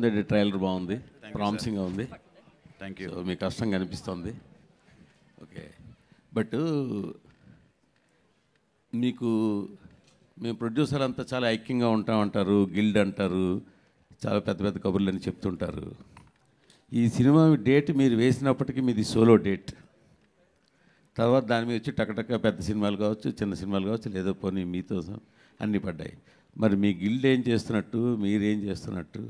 బాగుంది, ట్రైలర్ బాగుంది, ప్రామిసింగ్గా ఉంది. Thank you. మీ కష్టం కనిపిస్తుంది. ఓకే, బట్ మీకు మేము ప్రొడ్యూసర్ అంతా చాలా ఐక్యంగా ఉంటామంటారు, గిల్డ్ అంటారు, చాలా పెద్ద పెద్ద కబుర్లు అని చెప్తుంటారు. ఈ సినిమా డేట్ మీరు వేసినప్పటికీ మీది సోలో డేట్. తర్వాత దాని మీద వచ్చి టకటక పెద్ద సినిమాలు కావచ్చు, చిన్న సినిమాలు కావచ్చు, లేదో పోనీ మీతో అన్నీ పడ్డాయి. మరి మీ గిల్డ్ ఏం చేస్తున్నట్టు, మీరేం చేస్తున్నట్టు?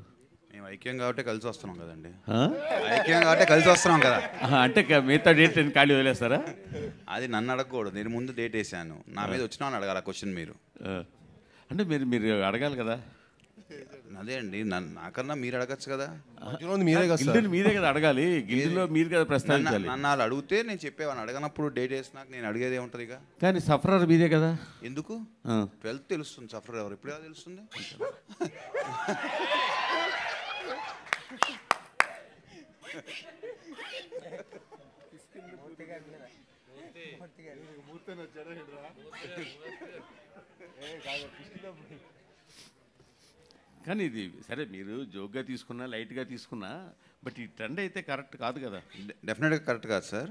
మేము ఐక్యం కాబట్టి కలిసి వస్తున్నాం కదండి. ఐక్యం కాబట్టి కలిసి వస్తున్నాం కదా. అంటే మిగతా డేట్ ఖాళీ వదిలేస్తారా? అది నన్ను అడగకూడదు, నేను ముందు డేట్ వేసాను, నా మీద వచ్చినా అని అడగాలి ఆ క్వశ్చన్ మీరు. అంటే మీరు అడగాలి కదా. అదే అండి, నాకన్నా మీరు అడగచ్చు కదా. మీరే కదా అడగాలి, గిల్డ్లో మీరు కదా ప్రస్తావించాలి. నన్ను వాళ్ళు అడిగితే నేను చెప్పేవాడిని, అడగనప్పుడు డేట్ వేసినాక నేను అడిగేది ఏముంటుంది ఇక. కానీ సఫరర్ మీదే కదా. ఎందుకు? 12th తెలుస్తుంది సఫరర్ ఎవరు, ఇప్పుడు తెలుస్తుంది. కానీ ఇది సరే, మీరు జోక్గా తీసుకున్నా, లైట్గా తీసుకున్నా, బట్ ఈ ట్రెండ్ అయితే కరెక్ట్ కాదు కదా. డెఫినెట్గా కరెక్ట్ కాదు సార్.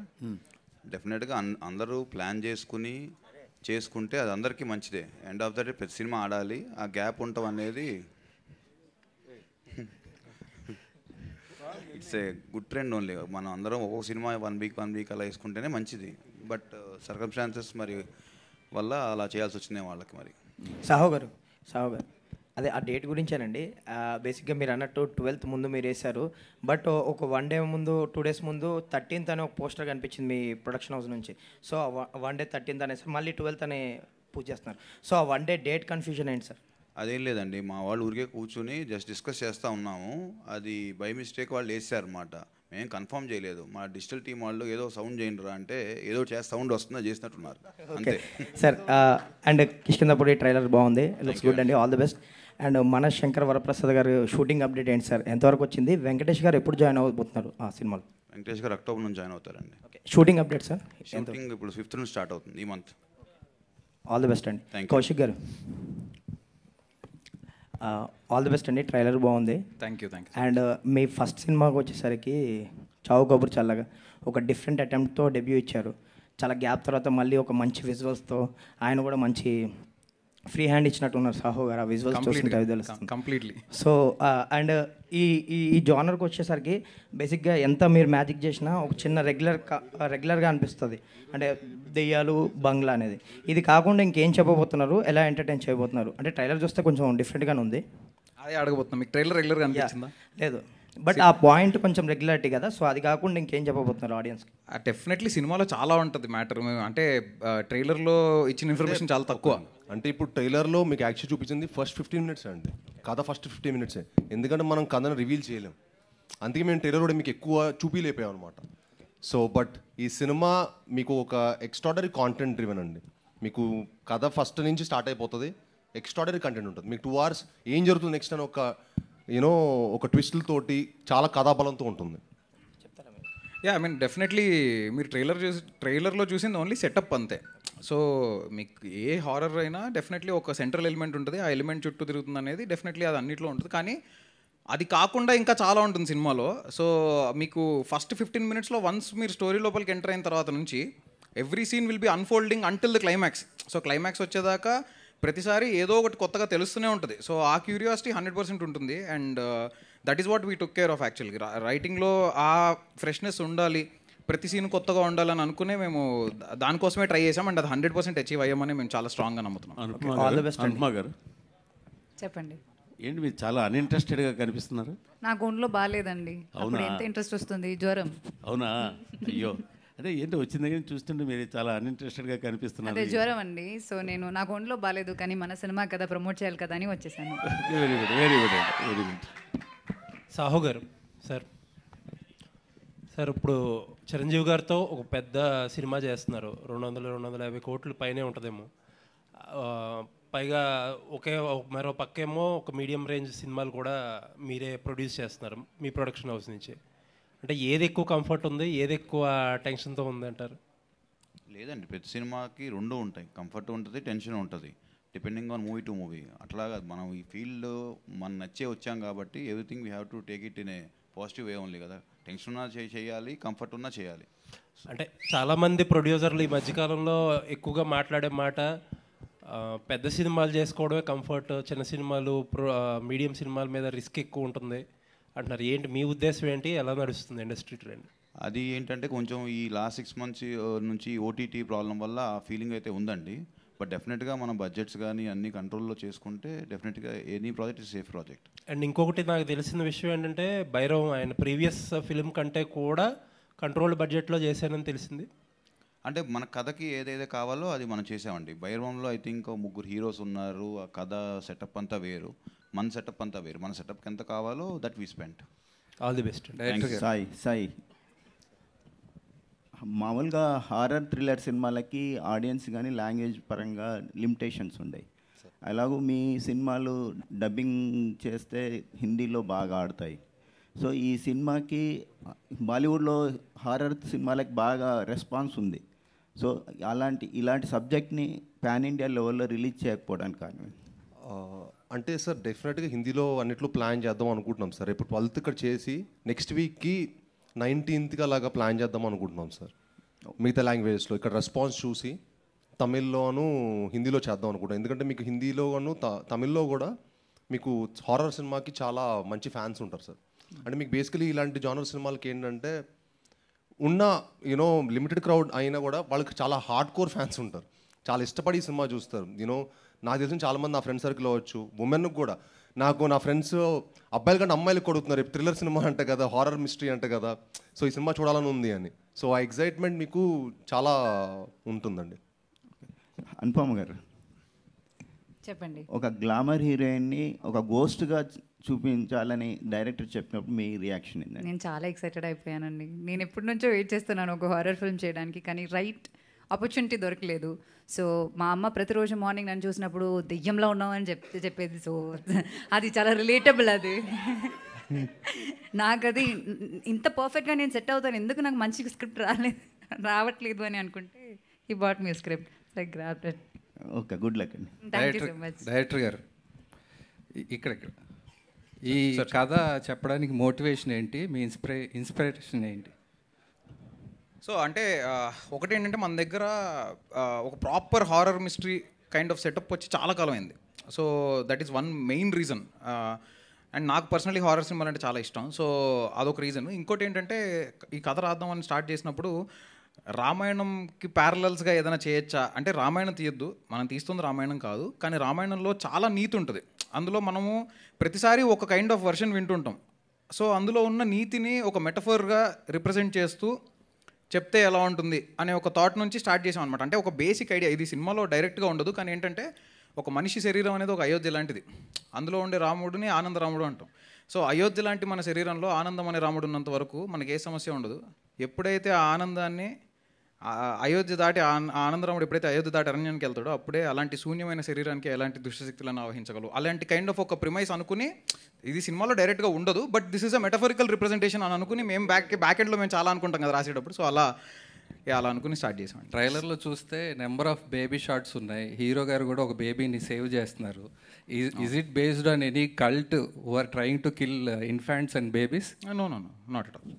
డెఫినెట్గా అందరూ ప్లాన్ చేసుకుంటే అది అందరికీ మంచిదే. ఎండ్ ఆఫ్ ద డే ప్రతి సినిమా ఆడాలి, ఆ గ్యాప్ ఉండటం అనేది it's a good trend only. మనం అందరం ఒక్కొక్క సినిమా వన్ వీక్ అలా వేసుకుంటేనే మంచిది. బట్ సర్కమ్స్టాన్సెస్ మరి వల్ల అలా చేయాల్సి వచ్చింది వాళ్ళకి. మరి సాహో గారు అదే ఆ డేట్ గురించేనండి. బేసిక్గా మీరు అన్నట్టు 12th ముందు మీరు వేశారు, బట్ ఒక 1 day ముందు 2 days ముందు 13th అనే ఒక పోస్టర్ కనిపించింది మీ ప్రొడక్షన్ హౌస్ నుంచి. సో 1 day 13th అనేసి మళ్ళీ 12th అనే పూజ చేస్తున్నారు. సో ఆ 1 day డేట్ కన్ఫ్యూజన్ ఏంటి సార్? అదేం లేదండి, మా వాళ్ళు ఊరికే కూర్చుని జస్ట్ డిస్కస్ చేస్తూ ఉన్నాము. అది బై మిస్టేక్ వాళ్ళు వేసారనమాట, మేము కన్ఫర్మ్ చేయలేదు. మా డిజిటల్ టీం వాళ్ళు ఏదో సౌండ్ చేయండిరా అంటే ఏదో సౌండ్ వస్తుందో చేసినట్టున్నారు అంతే సార్. అండ్ కిష్కిందపూడి ట్రైలర్ బాగుంది, లుక్స్ గుడ్ అండి, ఆల్ ది బెస్ట్. అండ్ మన శంకర్ వరప్రసాద్ గారు షూటింగ్ అప్డేట్ ఏంటి సార్, ఎంతవరకు వచ్చింది? వెంకటేష్ గారు ఎప్పుడు జాయిన్ అవ్వబోతున్నారు ఆ సినిమాలో? వెంకటేష్ గారు అక్టోబర్ నుంచి జాయిన్ అవుతారండి. Shooting update sir? షూటింగ్ ఇప్పుడు 5th నుంచి స్టార్ట్ అవుతుంది ఈ మంత్. ఆల్ ది బెస్ట్ అండి. కౌశిక్ గారు ఆల్ ది బెస్ట్ అండి, ట్రైలర్ బాగుంది. Thank you. And me first సినిమాకి వచ్చేసరికి చావు కబుర్ చల్లగా ఒక డిఫరెంట్ అటెంప్ట్తో డెబ్యూ ఇచ్చారు. చాలా గ్యాప్ తర్వాత మళ్ళీ ఒక మంచి విజువల్స్తో ఆయన కూడా మంచి ఫ్రీ హ్యాండ్ ఇచ్చినట్టు ఉన్నారు సాహో గారు. ఆ విజువల్స్ చూస్తుంటే అవి తెలుస్తుంది కంప్లీట్లీ. సో అండ్ ఈ జానర్కి వచ్చేసరికి బేసిక్గా ఎంత మీరు మ్యాజిక్ చేసినా ఒక చిన్న రెగ్యులర్గా అనిపిస్తుంది. అంటే దెయ్యాలు, బంగ్లా అనేది. ఇది కాకుండా ఇంకేం చెప్పబోతున్నారు, ఎలా ఎంటర్టైన్ చేయబోతున్నారు? అంటే ట్రైలర్ చూస్తే కొంచెం డిఫరెంట్గానే ఉంది. అదే అడగబోతున్నాం, మీకు ట్రైలర్ రెగ్యులర్గా అనిపించిందా? లేదు, బట్ ఆ పాయింట్ కొంచెం రెగ్యులారిటీ కదా, సో అది కాకుండా ఇంకేం చెప్పబోతున్నారు ఆడియన్స్కి? డెఫినెట్లీ సినిమాలో చాలా ఉంటుంది మ్యాటర్. అంటే ట్రైలర్లో ఇచ్చిన ఇన్ఫర్మేషన్ చాలా తక్కువ. అంటే ఇప్పుడు ట్రైలర్లో మీకు యాక్చువల్ చూపించింది ఫస్ట్ 15 minutes అండి, కథ ఫస్ట్ 15 minutes. ఎందుకంటే మనం కథను రివీల్ చేయలేం, అందుకే మేము ట్రైలర్ కూడా మీకు ఎక్కువ చూపిలేపాం అనమాట. సో బట్ ఈ సినిమా మీకు ఒక ఎక్స్ట్రాడనరీ కాంటెంట్ డ్రివెన్ అండి. మీకు కథ ఫస్ట్ నుంచి స్టార్ట్ అయిపోతుంది, ఎక్స్ట్రాడనరీ కంటెంట్ ఉంటుంది. మీకు 2 hours ఏం జరుగుతుంది నెక్స్ట్ అని ఒక ట్విస్టులతోటి చాలా కథాబలంతో ఉంటుంది. ఐ మీన్ డెఫినెట్లీ మీరు ట్రైలర్లో చూసింది ఓన్లీ సెటప్ అంతే. సో మీకు ఏ హారర్ అయినా డెఫినెట్లీ ఒక సెంట్రల్ ఎలిమెంట్ ఉంటుంది, ఆ ఎలిమెంట్ చుట్టూ తిరుగుతుంది అనేది డెఫినెట్లీ అది అన్నిట్లో ఉంటుంది. కానీ అది కాకుండా ఇంకా చాలా ఉంటుంది సినిమాలో. సో మీకు ఫస్ట్ 15 minutesలో వన్స్ మీరు స్టోరీ లోపలికి ఎంటర్ అయిన తర్వాత నుంచి every scene will be unfolding until the climax. So climax వచ్చేదాకా ప్రతిసారి ఏదో ఒకటి కొత్తగా తెలుస్తూనే ఉంటుంది. సో ఆ క్యూరియాసిటీ 100% ఉంటుంది. And that is what we took care of యాక్చువల్గా. రైటింగ్లో ఆ ఫ్రెష్నెస్ ఉండాలి, ప్రతి సీన్ కొత్తగా ఉండాలని అనుకునే మేము దానికోసమే ట్రై చేసాం. అండ్ అది 100% అచీవ్ అయ్యామని మేము చాలా స్ట్రాంగ్గా నమ్ముతున్నాం. అనుపమ గారు చెప్పండి. ఏంటి మీరు చాలా అన్ఇంట్రెస్టెడ్గా కనిపిస్తున్నారు? నాకు ఒంట్లో బాగాలేదండి. అప్పుడు ఎంత ఇంట్రెస్ట్ వస్తుంది, జ్వరం. అవునా? అయ్యో, అంటే ఏంటో వచ్చిన దగ్గర చూస్తుంటే మీరు చాలా అన్ఇంట్రెస్టెడ్గా కనిపిస్తున్నారు. అదే జ్వరం అండి. సో నాకు ఒంట్లో బాగాలేదు, కానీ మన సినిమా కదా ప్రమోట్ చేయాలి కదా అని వచ్చేసాను. Very good, very good, very good. Saaho గారు సార్ ఇప్పుడు చిరంజీవి గారితో ఒక పెద్ద సినిమా చేస్తున్నారు, 200-250 కోట్లు పైనే ఉంటుందేమో. పైగా మరో పక్కేమో ఒక మీడియం రేంజ్ సినిమాలు కూడా మీరే ప్రొడ్యూస్ చేస్తున్నారు మీ ప్రొడక్షన్ హౌస్ నుంచి. అంటే ఏది ఎక్కువ కంఫర్ట్ ఉంది, ఏది ఎక్కువ టెన్షన్తో ఉంది అంటారు? లేదండి, ప్రతి సినిమాకి 2 ఉంటాయి, కంఫర్ట్ ఉంటుంది, టెన్షన్ ఉంటుంది. Depending on movie to movie. అట్లాగా మనం ఈ ఫీల్డ్ మనం నచ్చే వచ్చాం కాబట్టి everything we have to take it in a positive way only కదా. టెన్షన్ ఉన్నా చేయాలి, కంఫర్ట్ ఉన్నా చేయాలి. అంటే చాలామంది ప్రొడ్యూసర్లు ఈ మధ్యకాలంలో ఎక్కువగా మాట్లాడే మాట పెద్ద సినిమాలు చేసుకోవడమే కంఫర్ట్, చిన్న సినిమాలు మీడియం సినిమాల మీద రిస్క్ ఎక్కువ ఉంటుంది అంటున్నారు. ఏంటి మీ ఉద్దేశం ఏంటి, ఎలా నడుస్తుంది ఇండస్ట్రీ ట్రెండ్? అది ఏంటంటే కొంచెం ఈ లాస్ట్ 6 months నుంచి ఓటీటీ ప్రాబ్లం వల్ల ఆ ఫీలింగ్ అయితే ఉందండి. బట్ డెఫినెట్గా మనం బడ్జెట్స్ కానీ అన్ని కంట్రోల్లో చేసుకుంటే డెఫినెట్గా any project is safe project. And ఇంకొకటి నాకు తెలిసిన విషయం ఏంటంటే భైరవ్ ఆయన ప్రీవియస్ ఫిల్మ్ కంటే కూడా కంట్రోల్ బడ్జెట్లో చేశానని తెలిసింది. అంటే మన కథకి ఏదైతే కావాలో అది మనం చేసామండి. భైరవంలో ఐ థింక్ 3 హీరోస్ ఉన్నారు, ఆ కథ సెటప్ అంతా వేరు, మన సెటప్ అంతా వేరు. మన సెటప్కి ఎంత కావాలో that we spend. All the best. Sai మామూలుగా హారర్ థ్రిల్లర్ సినిమాలకి ఆడియన్స్ కానీ లాంగ్వేజ్ పరంగా లిమిటేషన్స్ ఉన్నాయి. అలాగూ మీ సినిమాలు డబ్బింగ్ చేస్తే హిందీలో బాగా ఆడతాయి. సో ఈ సినిమాకి బాలీవుడ్లో హారర్ సినిమాలకి బాగా రెస్పాన్స్ ఉంది. సో ఇలాంటి సబ్జెక్ట్ని పాన్ ఇండియా లెవెల్లో రిలీజ్ చేయకపోవడానికి కారణం? అంటే సార్ డెఫినెట్గా హిందీలో అన్నిట్లో ప్లాన్ చేద్దాం అనుకుంటున్నాం సార్. ఇప్పుడు 12th ఇక్కడ చేసి నెక్స్ట్ వీక్కి 19th అలాగా ప్లాన్ చేద్దాం అనుకుంటున్నాం సార్. మిగతా లాంగ్వేజెస్లో ఇక్కడ రెస్పాన్స్ చూసి తమిళ్లోను హిందీలో చేద్దాం అనుకుంటున్నాం. ఎందుకంటే మీకు హిందీలోను తమిళ్లో కూడా మీకు హారర్ సినిమాకి చాలా మంచి ఫ్యాన్స్ ఉంటారు సార్. అంటే మీకు బేసికలీ ఇలాంటి జానర్ సినిమాలకి ఏంటంటే ఉన్న లిమిటెడ్ క్రౌడ్ అయినా కూడా వాళ్ళకి చాలా హార్డ్ కోర్ ఫ్యాన్స్ ఉంటారు, చాలా ఇష్టపడి ఈ సినిమా చూస్తారు. నాకు తెలిసిన చాలామంది నా ఫ్రెండ్ సర్కిల్ అవ్వచ్చు, ఉమెన్కి కూడా. నా ఫ్రెండ్స్ అబ్బాయిల కంటే అమ్మాయిలకు కొడుతున్నారు, థ్రిల్లర్ సినిమా అంటే కదా, హారర్ మిస్టరీ అంటే కదా, సో ఈ సినిమా చూడాలని ఉంది అని. సో ఆ ఎగ్జైట్మెంట్ మీకు చాలా ఉంటుందండి. అనుపమ గారు చెప్పండి. ఒక గ్లామర్ హీరోయిన్ని ఒక గోస్ట్గా చూపించాలని డైరెక్టర్ చెప్పినప్పుడు మీ రియాక్షన్ ఏంటండి? నేను చాలా ఎక్సైటెడ్ అయిపోయానండి. నేను ఎప్పటి నుంచో వెయిట్ చేస్తున్నాను ఒక హారర్ ఫిల్మ్ చేయడానికి, కానీ రైట్ ఆపర్చునిటీ దొరకలేదు. సో మా అమ్మ ప్రతిరోజు మార్నింగ్ నన్ను చూసినప్పుడు దెయ్యంలో ఉన్నామని చెప్పేది. సో అది చాలా రిలేటబుల్. అది నాకు అది ఇంత పర్ఫెక్ట్గా నేను సెట్ అవుతాను, ఎందుకు నాకు మంచి స్క్రిప్ట్ రావట్లేదు అని అనుకుంటే ఈ బాట్ మీ script like grab it. Okay, good luck అండి. Thank you so much. Director గారు ఇక్కడ ఈ కథ చెప్పడానికి మోటివేషన్ ఏంటి, మీ ఇన్స్పిరేషన్ ఏంటి? సో అంటే ఒకటి ఏంటంటే మన దగ్గర ఒక proper horror mystery kind of setup వచ్చి చాలా కాలం అయింది. So that is one main reason. And నాకు పర్సనలీ హారర్ సినిమాలు అంటే చాలా ఇష్టం. సో అదొక రీజన్. ఇంకోటి ఏంటంటే ఈ కథ రాద్దామని స్టార్ట్ చేసినప్పుడు రామాయణంకి ప్యారలల్స్గా ఏదైనా చేయొచ్చా అంటే, రామాయణం తీయొద్దు, మనం తీస్తుంది రామాయణం కాదు, కానీ రామాయణంలో చాలా నీతి ఉంటుంది. అందులో మనము ప్రతిసారి ఒక కైండ్ ఆఫ్ వర్షన్ వింటుంటాం. సో అందులో ఉన్న నీతిని ఒక మెటఫర్గా రిప్రజెంట్ చేస్తూ చెప్తే ఎలా ఉంటుంది అనే ఒక థాట్ నుంచి స్టార్ట్ చేసాం అనమాట. అంటే ఒక బేసిక్ ఐడియా, ఇది సినిమాలో డైరెక్ట్గా ఉండదు, కానీ ఏంటంటే ఒక మనిషి శరీరం అనేది ఒక అయోధ్య లాంటిది. అందులో ఉండే రాముడిని ఆనందరాముడు అంటాం. సో అయోధ్య లాంటి మన శరీరంలో ఆనందం అనే రాముడు ఉన్నంత వరకు మనకి ఏ సమస్య ఉండదు. ఎప్పుడైతే ఆ ఆనందాన్ని అయోధ్య దాటి ఆనందరాముడు ఎప్పుడైతే అయోధ్య దాటి అరణ్యానికి వెళ్తాడో అప్పుడే అలాంటి శూన్యమైన శరీరానికి ఎలాంటి దుష్టశక్తులను ఆవహించగలవు. అలాంటి కైండ్ ఆఫ్ ఒక ప్రిమైస్ అనుకుని, ఇది సినిమాలో డైరెక్ట్గా ఉండదు but this is a metaphorical representation అని అనుకుని మేము బ్యాక్ ఎండ్లో మేము చాలా అనుకుంటాం కదా రాసేటప్పుడు. సో అలా అనుకుని స్టార్ట్ చేసాం. ట్రైలర్లో చూస్తే నెంబర్ ఆఫ్ బేబీ షాట్స్ ఉన్నాయి, హీరో గారు కూడా ఒక బేబీని సేవ్ చేస్తున్నారు. Is it based on any cult who are trying to kill infants and babies? No not at all.